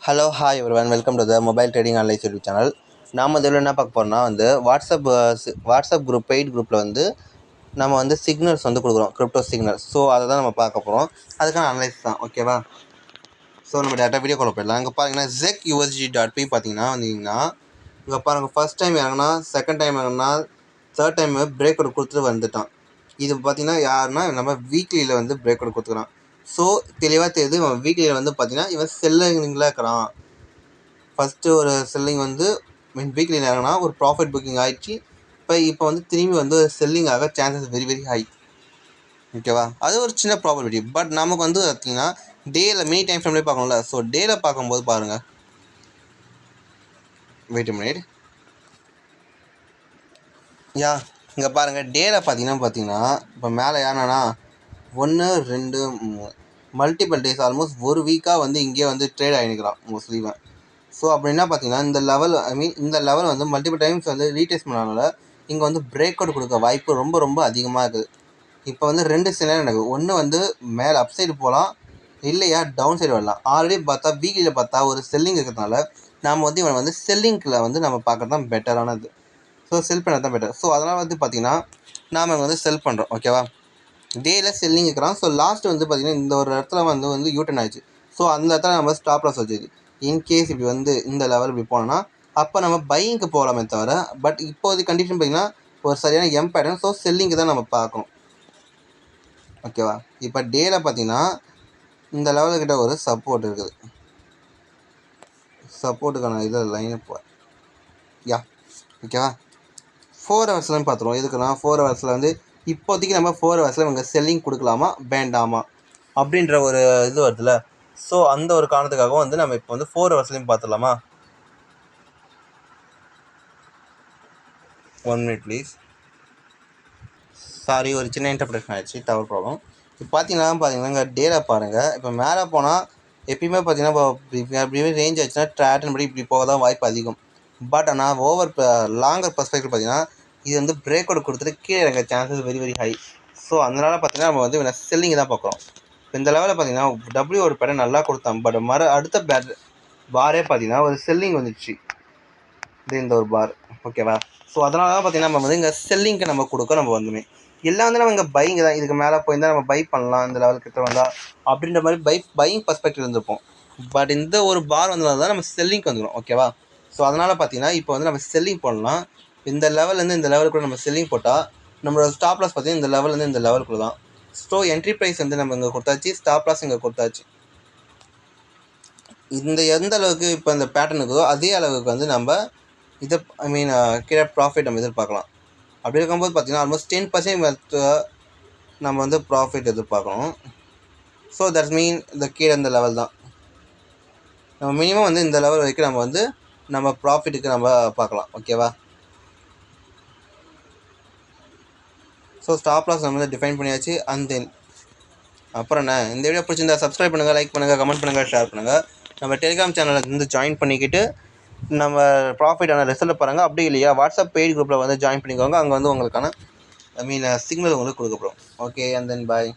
Hello hi everyone, welcome to the mobile trading online YouTube channel. நாம் இதில் என்ன பார்க்க போகிறோம்னா வாட்ஸ்அப் குரூப் பெய்ட் குரூப்பில் நம்ம சிக்னல்ஸ் கொடுக்குறோம், கிரிப்டோ சிக்னல்ஸ். ஸோ அதை தான் நம்ம பார்க்க போகிறோம். அதுக்கான அனலைஸ் தான், ஓகேவா? ஸோ நம்ம டேட்டா வீடியோ கால் போயிடலாம். இங்கே பார்த்தீங்கன்னா ZEC-USD.P பார்த்தீங்கன்னா இங்கே பாருங்கள், ஃபஸ்ட் டைம் இறங்கினா, செகண்ட் டைம் இறங்கினா, தேர்ட் டைம் பிரேக் அவுட் கொடுத்துட்டு வந்துட்டான். இது பார்த்தீங்கன்னா யாருன்னா நம்ம வீக்லியில் பிரேக் அவுட் கொடுத்துக்கிறான். ஸோ தெளிவாக தெரியுது, இவன் வீக்லியில் பார்த்தீங்கன்னா இவன் செல்லிங்கில் இருக்கிறான். ஃபஸ்ட்டு ஒரு செல்லிங் வீக்லியில் இறங்கினா ஒரு ப்ராஃபிட் புக்கிங் ஆகிடுச்சு. இப்போ திரும்பி செல்லிங் ஆக சான்சஸ் வெரி வெரி ஹை, ஓகேவா? அது ஒரு சின்ன ப்ராபபிலிட்டி. பட் நமக்கு பார்த்தீங்கன்னா டேயில் மினி டைம் ஃப்ரேம்லேயே பார்க்கணும்ல. ஸோ டேயில் பார்க்கும்போது பாருங்கள், வெயிட் மினிட், இங்கே பாருங்கள், டேயில் பார்த்தீங்கன்னா இப்போ மேலே ஏன்னா 1 2 3 மல்டிபிள் டேஸ், ஆல்மோஸ்ட் ஒரு வீக்காக இங்கே ட்ரேட் ஆகிருக்கிறான் மோஸ்ட்லி. ஸோ அப்படின்னா பார்த்தீங்கன்னா இந்த லெவல் இந்த லெவல் மல்டிபிள் டைம்ஸ் ரீடெஸ்ட் பண்ணனால இங்கே பிரேக் அவுட் கொடுக்க வாய்ப்பு ரொம்ப ரொம்ப அதிகமாக இருக்குது. இப்போ 2 சினாரியோ நடக்குது. ஒன்று மேலே அப் சைடு போகலாம், இல்லையா டவுன் சைடு வரலாம். ஆல்ரெடி பார்த்தா வீக்லியில் பார்த்தா ஒரு செல்லிங் இருக்கிறதுனால நாம் இவன் செல்லிங்கில் நம்ம பார்க்குறது தான் பெட்டரானது. ஸோ செல் பண்ணது தான் பெட்டர். ஸோ அதனால் பார்த்தீங்கன்னா நாம் செல் பண்ணுறோம், ஓகேவா? டேயில் செல்லிங் இருக்கிறான். ஸோ லாஸ்ட் பார்த்தீங்கன்னா இந்த ஒரு இடத்துல யூட்டன் ஆயிடுச்சு. ஸோ அந்த இடத்துல நம்ம ஸ்டாப் லாஸ் வச்சுது. இன்கேஸ் இப்படி இந்த லெவல் இப்படி போனோன்னா அப்போ நம்ம பையிங்க்கு போகலாமே தவிர, பட் இப்போது கண்டிஷன் பார்த்திங்கன்னா ஒரு சரியான எம் பேட்டர்ன். ஸோ செல்லிங்க்கு தான் நம்ம பார்க்கணும், ஓகேவா? இப்போ டேயில் பார்த்தீங்கன்னா இந்த லெவலுக்கிட்ட ஒரு சப்போர்ட் இருக்குது. சப்போர்ட்டுக்கான இது லைன் இப்போ ஓகேவா? 4 ஹவர்ஸ்லாம் பார்த்துருவோம். எதுக்குன்னா 4 ஹவர்ஸில் இப்போதைக்கு நம்ம 4 ஹவர்ஸில் இவங்க செல்லிங் கொடுக்கலாமா வேண்டாமா அப்படின்ற ஒரு இது வருதுல்ல. ஸோ அந்த ஒரு காரணத்துக்காகவும் நம்ம இப்போ 4 ஹவர்ஸ்லையும் பார்த்துடலாமா? 1 மினிட் ப்ளீஸ். சாரி, ஒரு சின்ன இன்டர்ப்ரேஷன் ஆகிடுச்சு, டவர் ப்ராப்ளம். இப்போ பார்த்தீங்கன்னா இங்கே டேல பாருங்கள். இப்போ மேலே போனால் எப்பயுமே பார்த்தீங்கன்னா இப்போ அப்படியே ரேஞ்ச் ஆச்சுன்னா ட்ராட்டன் படி இப்படி போக தான் வாய்ப்பு அதிகம். பட் ஆனால் லாங்கர் பர்ஸ்பெக்டிவ் பார்த்தீங்கன்னா இது பிரேக் அவுட் கொடுத்துட்டு கீழே இறங்க chances very very high. So அதனால் பார்த்தீங்கன்னா நம்ம செல்லிங் தான் பார்க்குறோம். இப்போ இந்த லெவலில் பார்த்தீங்கன்னா டபிள்யூ ஒரு பேட்டர் நல்லா கொடுத்தான். பட் அடுத்த பாரே பார்த்தீங்கன்னா ஒரு செல்லிங் வந்துடுச்சு, இந்த ஒரு பார், ஓகேவா? ஸோ அதனால தான் பார்த்தீங்கன்னா நம்ம இங்கே செல்லிங்க்கு நம்ம கொடுக்க நம்ம எல்லாம் நம்ம இங்கே பையிங் தான். இதுக்கு மேலே போயிருந்தால் நம்ம பை பண்ணலாம், இந்த லெவல் கிட்ட வந்தால் அப்படின்ற மாதிரி பையிங் பர்ஸ்பெக்டிவ் இருந்திருப்போம். பட் இந்த ஒரு பார் வந்ததுனால தான் நம்ம செல்லிங்க்கு வந்துடும், ஓகேவா? ஸோ அதனால் பார்த்தீங்கன்னா இப்போ நம்ம செல்லிங் போடலாம். இந்த லெவல்லேருந்து இந்த லெவலுக்குள்ள நம்ம செல்லிங் போட்டால் நம்மளோட ஸ்டாப் லாஸ் பார்த்தீங்கன்னா இந்த லெவல்லேருந்து இந்த லெவலுக்குள்ள தான். ஸோ என்ட்ரி ப்ரைஸ் நம்ம இங்கே கொடுத்தாச்சு, ஸ்டாப் லாஸ் இங்கே கொடுத்தாச்சு. இந்த எந்த அளவுக்கு இப்போ இந்த பேட்டர்ன் இருக்குதோ அதே அளவுக்கு நம்ம இதை கீழே ப்ராஃபிட் நம்ம எதிர்பார்க்கலாம். அப்படி இருக்கும்போது பார்த்தீங்கன்னா ஆல்மோஸ்ட் 10% நம்ம ப்ராஃபிட் எதிர்பார்க்கணும். ஸோ தட்ஸ் மீன் இந்த கீழே இந்த லெவல் தான் நம்ம மினிமம் இந்த லெவல் வரைக்கும் நம்ம ப்ராஃபிட்டுக்கு நம்ம பார்க்கலாம், ஓகேவா? ஸோ ஸ்டாப் லாஸ் நம்ம டிஃபைன் பண்ணியாச்சு. அண்ட் தென் அப்புறம் என்ன, இந்த வீடியோ பிடிச்சிருந்தா சப்ஸ்கிரைப் பண்ணுங்கள், லைக் பண்ணுங்கள், கமெண்ட் பண்ணுங்கள், ஷேர் பண்ணுங்கள். நம்ம டெலிகிராம் சேனலில் ஜாயின் பண்ணிக்கிட்டு நம்ம ப்ராஃபிட்டான ரிசல்ட் பாருங்கள். அப்படி இல்லையா வாட்ஸ்அப் பெய்ட் குரூப்பில் ஜாயின் பண்ணிக்கோங்க. அங்கே உங்களுக்கான சிக்னல் உங்களுக்கு கொடுக்கப்படும். Okay, and then bye.